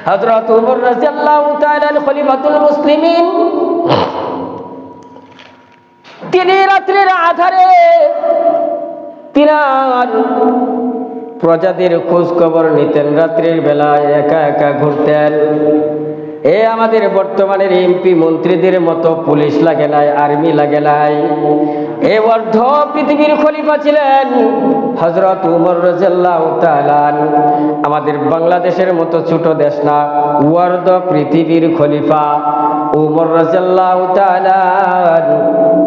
হযরত ওমর রাদিয়াল্লাহু তাআলা খলিফাতুল মুসলিমিন তিনি রাত্রির আধারে তিনার প্রজাদের খোঁজ খবর নিতেন। রাত্রির বেলায় একা একা ঘুরতেন। আমাদের বর্তমানের এমপি মন্ত্রীদের মতো পুলিশ লাগে নাই, আর্মি লাগে নাই। অর্ধ পৃথিবীর খলিফা ছিলেন হযরত ওমর রাদিয়াল্লাহু তাআলা। আমাদের বাংলাদেশের মতো ছোট দেশ না, অর্ধ পৃথিবীর খলিফা ওমর রাদিয়াল্লাহু তাআলা।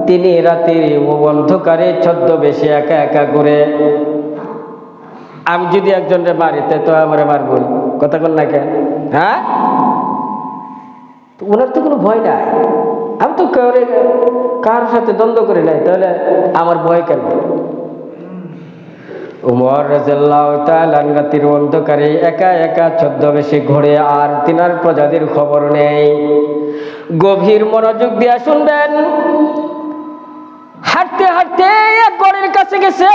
তিনি রাতের অন্ধকারে ছদ্মবেশে একা একা ঘুরে। আমি যদি একজনকে মারিতে তো আমারে মারব, কথা বল না কেন? হ্যাঁ, ওনার তো কোনো ভয় নাই। আমি তো কার সাথে দ্বন্দ্ব করি নাই, তাহলে আমার ভয় কেন? ওমর রাদিয়াল্লাহু তাআলা রাতের অন্ধকারে একা একা ছদ্মবেশে ঘুরে, আর তিনার প্রজাদের খবর নেই। গভীর মনোযোগ দিয়ে শুনবেন। হাঁটতে হাঁটতে এক ঘরের কাছে গেছে,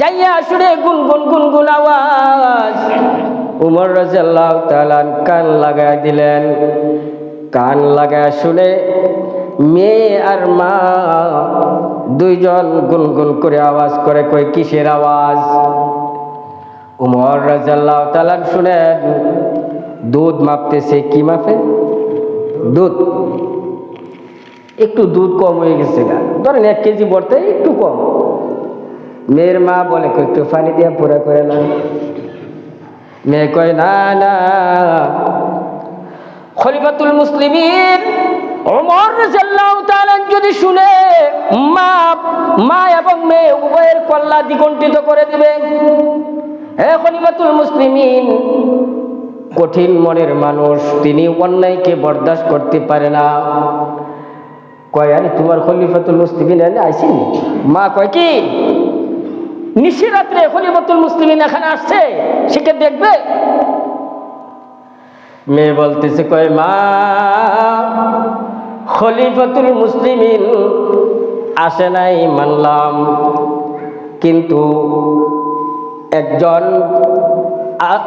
যাইয়া শুনে গুনগুন গুনগুন আওয়াজ। ওমর রাদিয়াল্লাহু তাআলা কান লাগায় দিলেন। কান লাগায় শুনে মেয়ে আর মা দুইজন গুনগুন করে আওয়াজ করে, কই কিসের আওয়াজ? ওমর রাদিয়াল্লাহু তাআলা শুনেন দুধ মাপতেছে। কি মাপে? দুধ। একটু দুধ কম হয়ে গেছে, ধরেন 1 কেজি ভরতে একটু কম। মেয়ের মা বলে, একটু পানি দিয়ে পুরা করে না। মেয়ে কয়, না না, খলিফাতুল মুসলিমিন ওমর রাদিয়াল্লাহু তাআলা যদি শুনে, মা এবং মেয়ে উভয়ের কল্লা দ্বিগুণিত করে দিবে। খলিফাতুল মুসলিমিন কঠিন মনের মানুষ, তিনি অন্যায়কে বরদাস্ত করতে পারে না। কয়, আরে তোমার খলিফাতুল মুসলিমিন আইসিনি? মা কয়, কি নিশিরাত্রে খলিফাতুল মুসলিমিন এখানে আসছে, সেকে দেখবে? মেয়ে বলতেছে, কয় মা, খলিফাতুল মুসলিমিন আসে নাই মানলাম, কিন্তু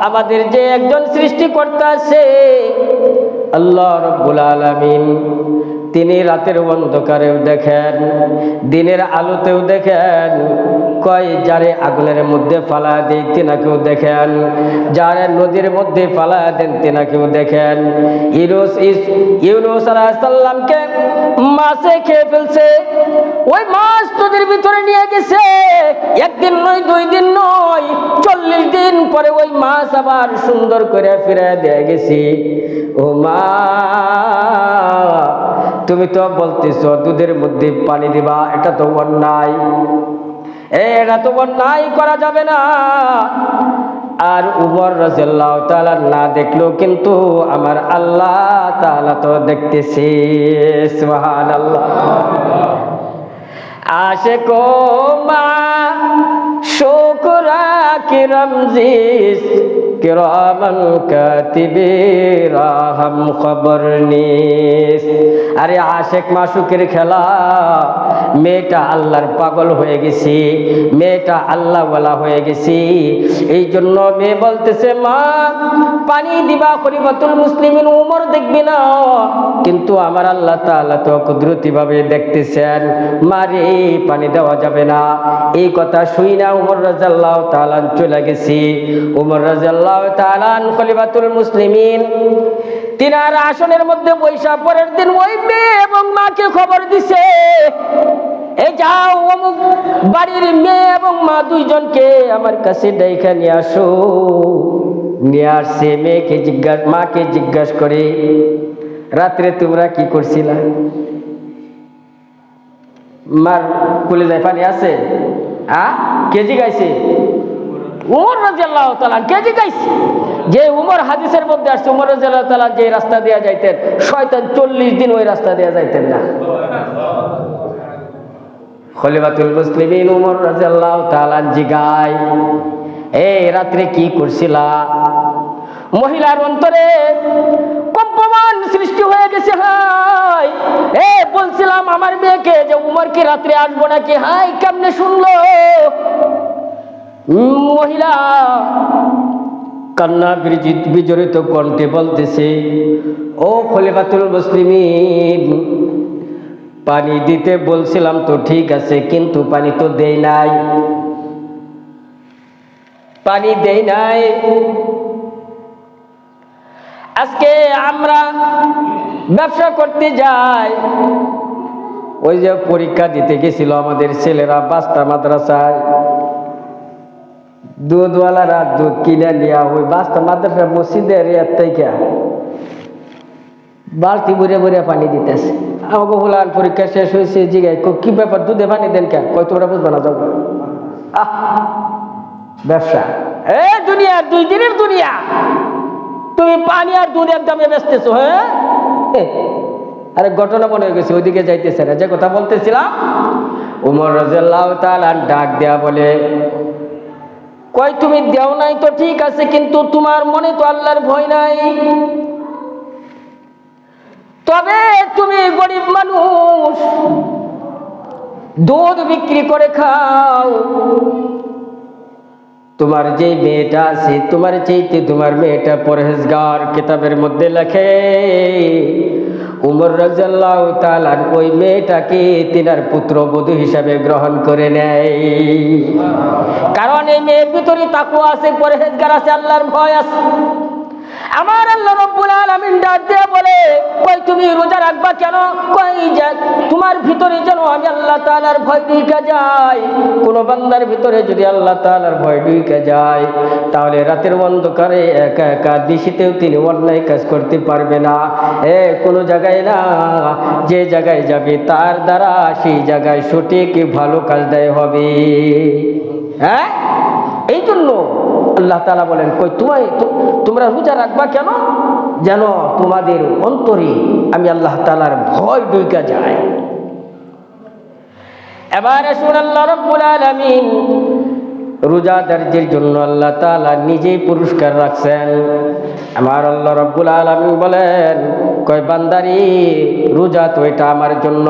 আমাদের যে একজন সৃষ্টিকর্তা আছে আল্লাহ রাব্বুল আলামিন, তিনি রাতের অন্ধকারেও দেখেন, দিনের আলোতেও দেখেন। কয়, যারে আগুনের মধ্যে ফালা দেই তিনাকেও দেখেন, যারে নদীর মধ্যে ফালা দেন তিনাকেও দেখেন। ইউনূস আলাইহিস সালামকে মাছে খেয়ে ফেলছে, ওই মাছ নদীর ভিতরে নিয়ে গেছে। 1 দিন নয়, 2 দিন নয়, 40 দিন পরে ওই মাছ আবার সুন্দর করে ফিরে দিয়ে গেছি। ও মা, তুমি তো বলতেছো দুধের মধ্যে পানি দিবা, এটা তো অন্যায়, এটা তো অন্যায় করা যাবে না। আর ওমর রাদিয়াল্লাহু তাআলা না দেখলো, কিন্তু আমার আল্লাহ তাআলা তো দেখতেছে। সুবহানাল্লাহ। আশিক মা শুকরা কিরম জিস কিরামান কাতিবিরা হাম খবর নিস। আরে আশিক মাসুকের খেলা, মেয়েটা আল্লাহর পাগল হয়ে গেছি, মেয়েটা আল্লাহওয়ালা হয়ে গেছি। এই জন্য মেয়ে বলতেছে, মা পানি দিবা খলিফাতুল মুসলিমিন ওমর দেখবি না, কিন্তু আমার আল্লাহ তাআলা তো কুদরতি ভাবে দেখতেছেন, মারে পানি দেওয়া যাবে না। এই কথা শুই না ওমর রাদিয়াল্লাহু তাআলা চলে গেছি। ওমর রাদিয়াল্লাহু তাআলা খলিফাতুল মুসলিমিন তিনার আসনের মধ্যে বৈশা পরের দিন ওই মেয়ে এবং মাকে খবর দিছে, এই যাও অমুক বাড়ির মেয়ে এবং মা দুইজনকে আমার কাছে ডাইকা নিয়ে আসো। নিয়ে আসছে। মাকে জিজ্ঞাসা করে, রাত্রে তোমরা কি করছিলা? মার কলিজায় পানি আছে? কে জিগাইছে? ওমর রাদিয়াল্লাহু তাআলা কে জিগাইছে? যে উমর হাদিসের মধ্যে আসছে, উমর রাদিয়াল্লাহু তাআলা যে রাস্তা দিয়ে যাইতেন, শয়তান 40 দিন ওই রাস্তা দিয়ে যাইতেন না। খলিফাতুল মুসলিমিন উমর রাদিয়াল্লাহু তাআলা জিগায়, এই রাত্রে কি করছিলা? মহিলার অন্তরে কম্পমান সৃষ্টি হয়ে গেছে। হাই, বলছিলাম আমার মেয়েকে যে উমর কি রাত্রে আসবো নাকি। হাই, কেমনে শুনলো? মহিলা কান্না বিজড়িত কণ্ঠে বলতেছে, ও খলিফাতুল মুসলিমিন, পানি দিতে বলছিলাম তো ঠিক আছে, কিন্তু পানি তো দেই নাই, পানি দেই নাই। আজকে আমরা ব্যবসা করতে যাই, ওই যে পরীক্ষা দিতে গেছিল আমাদের ছেলেরা বাস্তা মাদ্রাসায়, দুধওয়ালারা দুধ কিনে নিয়ে ওই বাস্তা মাদ্রাসা মসজিদের থেকে বালতি ভরে ভরে পানি দিতেছে। আমাকে বললাম পরীক্ষা শেষ হয়েছে, জিগাই কি ব্যাপার, দুধে পানি দেন কেন? কয় তোমরা বুঝবে না, যাও। ব্যবসা দুনিয়া, 2 দিনের দুনিয়া, তুমি পানি আর দুধ একদমে বেচতেছো। হ্যাঁ, আরে ঘটনা মনে হয়ে গেছে, ওইদিকে যাইতেছে না। যে কথা বলতেছিলাম, উমর রাদিয়াল্লাহু তাআলা ডাক দেয়া বলে, কই তুমি দেও নাই তো ঠিক আছে, কিন্তু তোমার মনে তো আল্লাহর ভয় নাই, তবে তুমি গরিব মানুষ, দুধ বিক্রি করে খাও। তোমার যে মেয়েটা আছে, তোমার চাইতে তোমার মেয়েটা পরহেজগার। কিতাবের মধ্যে লেখে উমর রাদিয়াল্লাহু তাআলা ওই মেয়েটাকে তিনার পুত্রবধূ হিসাবে গ্রহণ করে নেয়, কারণ এই মেয়ের ভিতরে তাকওয়া আছে, পরহেজগার আছে, আল্লাহর ভয় আছে। আমার আল্লাহ রাব্বুল আলামিন ডাক দিয়ে বলে, কই তুমি রোজা রাখবা কেন? কই যে তোমার ভিতরে যেন আমি আল্লাহ তাআলার ভয় ঢুকে যায়। কোন বান্দার ভিতরে যদি আল্লাহ তাআলার ভয় ঢুকে যায়, তাহলে রাতের অন্ধকারে একা একা দিশিতেও তিনি অন্যায় কাজ করতে পারবে না। কোনো জায়গায় না, যে জায়গায় যাবে তার দ্বারা সেই জায়গায় সঠিক ভালো কাজ দেয় হবে। হ্যাঁ, এই জন্য আল্লাহ তাআলা বলেন, কই তোমরা রোজা রাখবা কেন? যেন তোমাদের অন্তরে আমি আল্লাহ তাআলার ভয় ঢুকে যায়। এবার আসুন, আল্লাহ রাব্বুল আলামিন রোজাদারদের জন্য আল্লাহ তাআলা নিজেই পুরস্কার রাখছেন। আমার আল্লাহ রাব্বুল আলামিন বলেন, কয় বান্দারি, রোজা তো এটা আমার জন্য,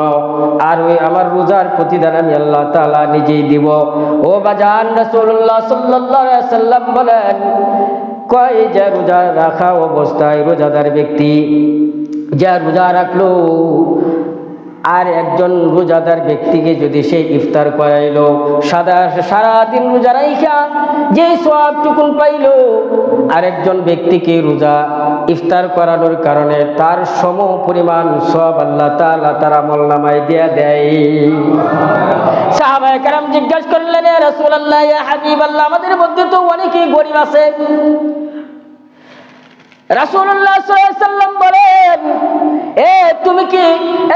আর ওই আমার রোজার প্রতিদান আমি আল্লাহ তাআলা নিজেই দিব। ও বাজান, রাসূলুল্লাহ সাল্লাল্লাহু আলাইহি ওয়াসাল্লাম বলেন, কয় যে রোজা রাখা অবস্থায় রোজাদার ব্যক্তি যা রোজা রাখলো, আর একজন রোজাদার ব্যক্তিকে যদি সে ইফতার করাইলো, সারাদিন রোজা রাইখা যে সওয়াবটুকুন পাইল, আরেকজন ব্যক্তিকে রোজা ইফতার করানোর কারণে তার সম পরিমাণ সওয়াব আল্লাহ তাআলা তার আমলনামায় দিয়ে দেয়। সাহাবায়ে কেরাম জিজ্ঞাসা করলেন, ইয়া রাসূলুল্লাহ, ইয়া হাবিবাল্লাহ, আমাদের মধ্যে তো অনেকেই গরীব আছে। রাসূলুল্লাহ সাল্লাল্লাহু আলাইহি ওয়াসাল্লাম বলেন, তুমি কি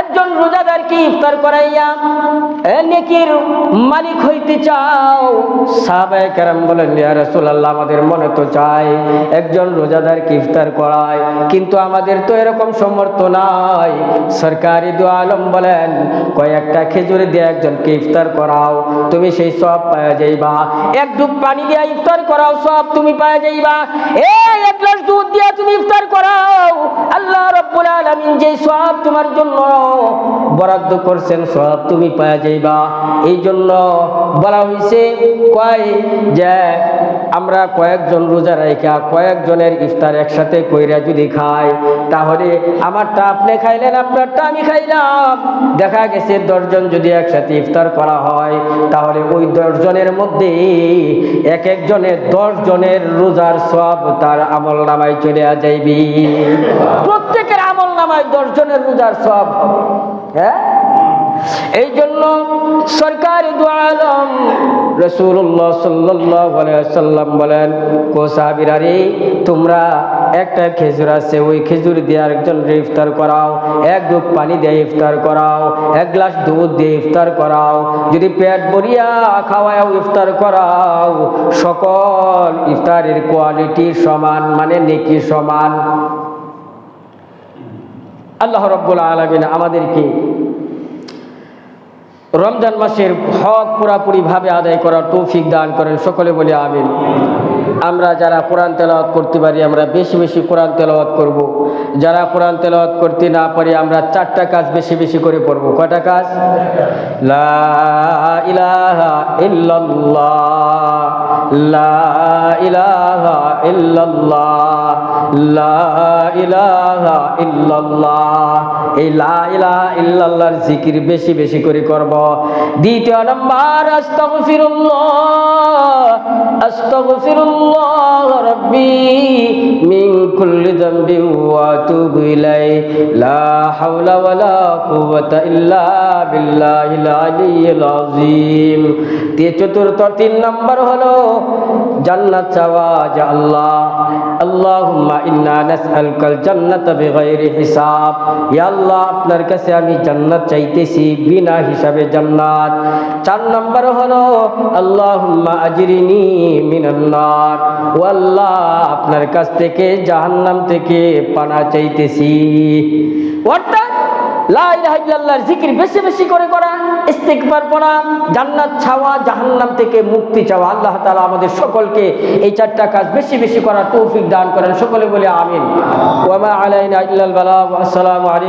একজন রোজাদারকে ইফতার করাইয়া নেকির মালিক হইতে চাও? সাহাবায়ে কেরাম বলেন, ইয়া রাসূলুল্লাহ, আমাদের মনে তো চায় একজন রোজাদারকে ইফতার করায়, কিন্তু আমাদের তো এরকম সামর্থ্য নাই। সরকারি দু আলম বলেন, কয়েকটা খেজুর দিয়ে একজনকে ইফতার করাও, তুমি সেই সওয়াব পাওয়া যাইবা। এক ডুব পানি দিয়ে ইফতার করাও, সওয়াব তুমি পাওয়া যাইবা। এক গ্লাস দুধ দিয়ে তুমি ইফতার করাও, আল্লাহ রাব্বুল আলামিন যে সওয়াব তোমার জন্য বরাদ্দ করছেন, সওয়াব তুমি পাওয়া যাইবা। এই জন্য বলা হয়েছে, কয় যে আমরা কয়েকজন রোজা রাখা কয়েকজনের ইফতার একসাথে কইরা যদি খাই, তাহলে আমারটা আপনি খাইলেন, আপনারটা আমি খাইলাম। দেখা গেছে 10 জন যদি একসাথে ইফতার করা হয়, তাহলে ওই 10 জনের মধ্যে এক একজনের 10 জনের রোজার সওয়াব তার আমলনামায় চলে যাইবে। প্রত্যেকের আমলনামায় 10 জনের রোজার সওয়াব। হ্যাঁ, এই জন্য সরকারি দু আলম রাসূলুল্লাহ সাল্লাল্লাহু আলাইহি ওয়াসাল্লাম বলেন, কো সাহাবীরা রে, তোমরা একটা খেজুর আছে, ওই খেজুর দিয়ে আরেকজনকে ইফতার করাও, এক ডুব পানি দিয়ে ইফতার করাও, এক গ্লাস দুধ দিয়ে ইফতার করাও, যদি পেট ভরিয়া খাওয়াও ইফতার করাও, সকল ইফতারের কোয়ালিটি সমান, মানে নেকি সমান। আল্লাহ রাব্বুল আলামিন আমাদেরকে রমজান মাসের হক পুরাপুরি ভাবে আদায় করার তৌফিক দান করেন। সকলে বলি আমিন। আমরা যারা কোরআন তেলাওয়াত করতে পারি আমরা বেশি বেশি কোরআন তেলাওয়াত করব। যারা কোরআন তেলাওয়াত করতে না পারি আমরা 4টা কাজ বেশি বেশি করে পড়ব। কয়টা কাজ? লা ইলাহা ইল্লাল্লাহ, লা ইলাহা ইল্লাল্লাহ, লা ইলাহা ইল্লাল্লাহ। এই লা ইলাহা ইল্লাল্লাহর জিকির বেশি বেশি করে করব। দ্বিতীয় নাম্বার আস্তাগফিরুল্লাহ, আস্তাগফিরুল্লাহ রাব্বি মিন কুল্লি যামবি ওয়া আতুবু ইলাইহি, লা হাওলা ওয়ালা কুওয়াতা ইল্লা বিল্লাহিল আলিয়্যিল আযীম। চতুর্থ 3 নাম্বার হলো জান্নাত চাওয়া। যা আল্লাহ, আল্লাহুম্মা ইন্না নাসআলুকাল জান্নাতা বিগাইরি হিসাব। ইয়া আল্লাহ, আপনার কাছে আমি জান্নাত চাইতেছি, বিনা হিসাবে জান্নাত। 4 নাম্বার হলো আল্লাহুম্মা আজরিনি মিনান নার। ও আল্লাহ, আপনার কাছ থেকে জাহান্নাম থেকে পানা চাইতেছি। অর্থাৎ লা ইলাহা ইল্লাল্লাহর জিকির বেশি বেশি করে করা, ইস্তিগফার পড়া, জান্নাত চাওয়া, জাহান্নাম থেকে মুক্তি চাওয়া। আল্লাহ তাআলা আমাদের সকলকে এই 4টা কাজ বেশি বেশি করার তৌফিক দান করেন। সকলে বলে আমিন। ওয়া মা আলাইনা ইল্লাল বালাগ। আসসালামু আলাইকুম।